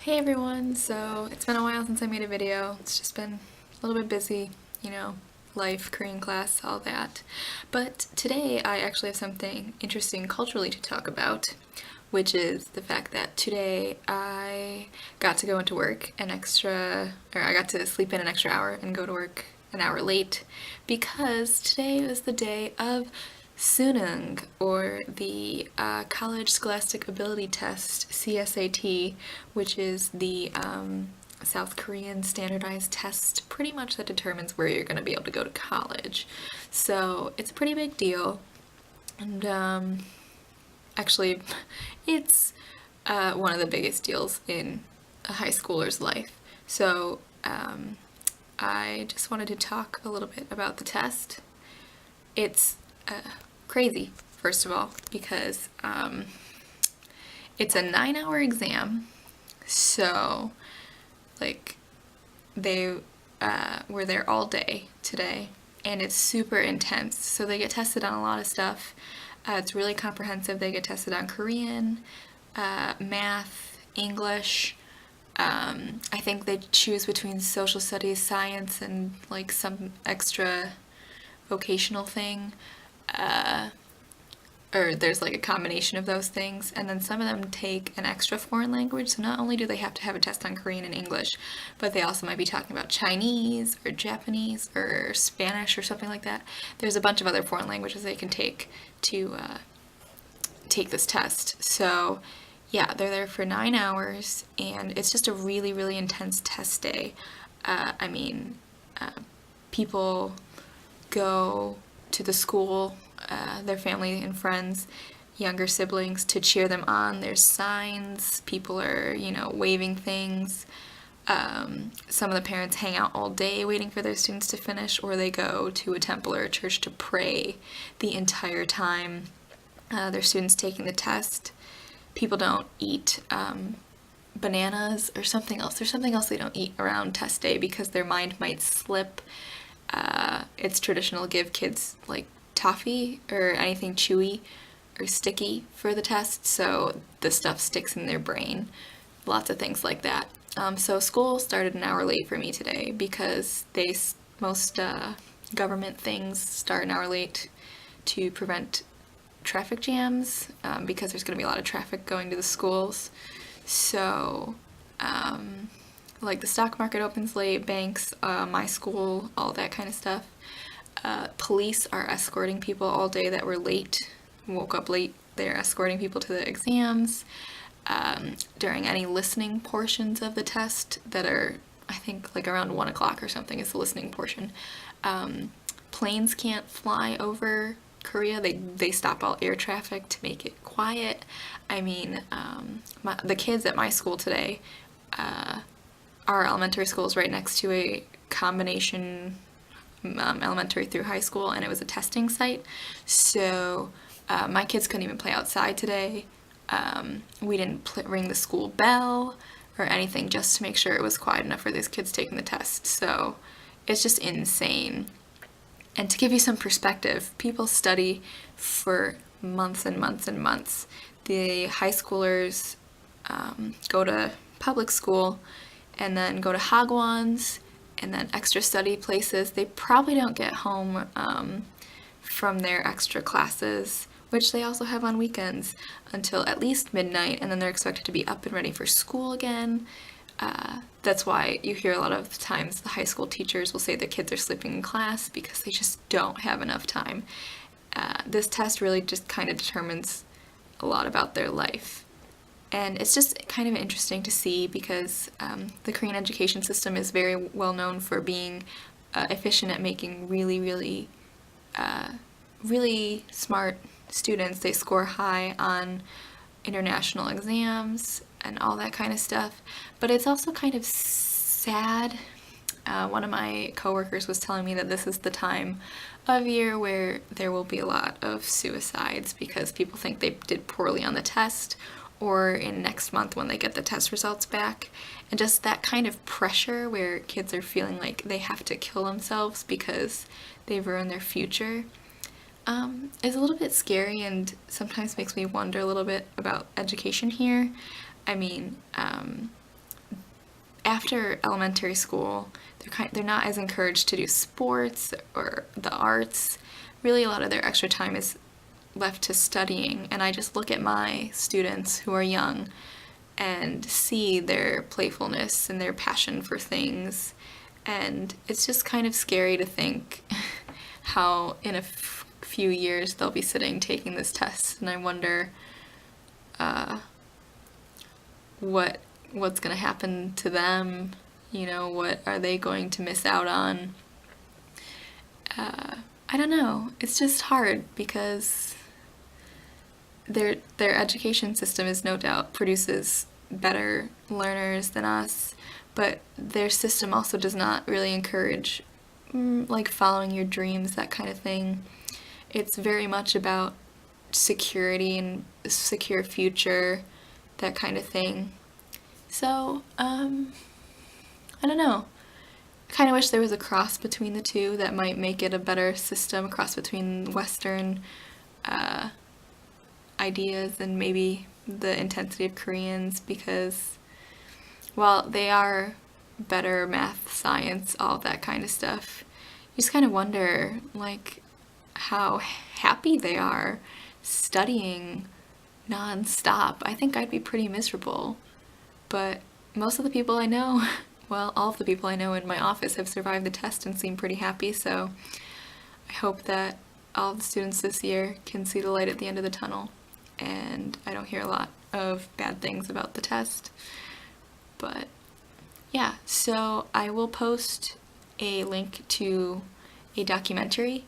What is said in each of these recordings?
Hey everyone, so it's been a while since I made a video. It's just been a little bit busy, life, Korean class, all that. But today I actually have something interesting culturally to talk about, which is the fact that today I got to go into work I got to sleep in an extra hour and go to work an hour late because today was the day of Sooneung, or the College Scholastic Ability Test, CSAT, which is the South Korean standardized test pretty much that determines where you're going to be able to go to college. So it's a pretty big deal. And actually, it's one of the biggest deals in a high schooler's life. So I just wanted to talk a little bit about the test. It's crazy, first of all, because it's a 9-hour exam. So, they were there all day today, and it's super intense. So they get tested on a lot of stuff. It's really comprehensive. They get tested on Korean, math, English. I think they choose between social studies, science, and some extra vocational thing. Or there's a combination of those things, and then some of them take an extra foreign language, so not only do they have to have a test on Korean and English, but they also might be talking about Chinese or Japanese or Spanish or something like that. There's a bunch of other foreign languages they can take to take this test. So yeah, they're there for 9 hours, and it's just a really, really intense test day. People go to the school, their family and friends, younger siblings, to cheer them on. There's signs, people are, waving things. Some of the parents hang out all day waiting for their students to finish, or they go to a temple or a church to pray the entire time their students taking the test. People don't eat bananas or something else. There's something else they don't eat around test day because their mind might slip. It's traditional to give kids toffee or anything chewy or sticky for the test, so the stuff sticks in their brain. Lots of things like that. So school started an hour late for me today because most government things start an hour late to prevent traffic jams, because there's going to be a lot of traffic going to the schools. So the stock market opens late, banks, my school, all that kind of stuff. Police are escorting people all day that were late, woke up late. They're escorting people to the exams. During any listening portions of the test that are, I think, around 1 o'clock or something is the listening portion. Planes can't fly over Korea. They stop all air traffic to make it quiet. The kids at my school today, our elementary school is right next to a combination elementary through high school, and it was a testing site. So my kids couldn't even play outside today. We didn't ring the school bell or anything just to make sure it was quiet enough for these kids taking the test. So it's just insane. And to give you some perspective, people study for months and months and months. The high schoolers go to public school and then go to hagwons and then extra study places. They probably don't get home from their extra classes, which they also have on weekends, until at least midnight, and then they're expected to be up and ready for school again. That's why you hear a lot of times the high school teachers will say the kids are sleeping in class because they just don't have enough time. This test really just kind of determines a lot about their life. And it's just kind of interesting to see because the Korean education system is very well known for being efficient at making really, really, really smart students. They score high on international exams and all that kind of stuff. But it's also kind of sad. One of my coworkers was telling me that this is the time of year where there will be a lot of suicides because people think they did poorly on the test, or in next month when they get the test results back. And just that kind of pressure where kids are feeling like they have to kill themselves because they've ruined their future is a little bit scary, and sometimes makes me wonder a little bit about education here. after elementary school, they're not as encouraged to do sports or the arts. Really, a lot of their extra time is left to studying, and I just look at my students who are young and see their playfulness and their passion for things, and it's just kind of scary to think how in a few years they'll be sitting taking this test, and I wonder what's going to happen to them. What are they going to miss out on? I don't know. It's just hard because their education system is no doubt produces better learners than us, but their system also does not really encourage like following your dreams, that kind of thing. It's very much about security and a secure future, that kind of thing. So, I don't know. I kind of wish there was a cross between the two that might make it a better system, a cross between Western ideas and maybe the intensity of Koreans, because while they are better math, science, all that kind of stuff, you just kind of wonder, like, how happy they are studying non-stop. I think I'd be pretty miserable, but most of the people I know, well, all of the people I know in my office have survived the test and seem pretty happy, so I hope that all the students this year can see the light at the end of the tunnel, and I don't hear a lot of bad things about the test. But yeah, so I will post a link to a documentary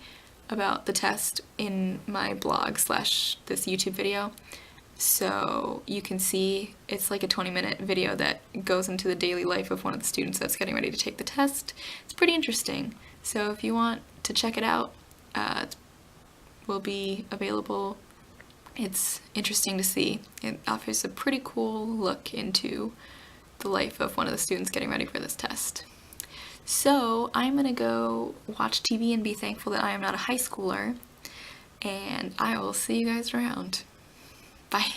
about the test in my blog / this YouTube video. So you can see, it's like a 20-minute video that goes into the daily life of one of the students that's getting ready to take the test. It's pretty interesting. So if you want to check it out, it will be available. It's interesting to see. It offers a pretty cool look into the life of one of the students getting ready for this test. So I'm gonna go watch TV and be thankful that I am not a high schooler, and I will see you guys around. Bye.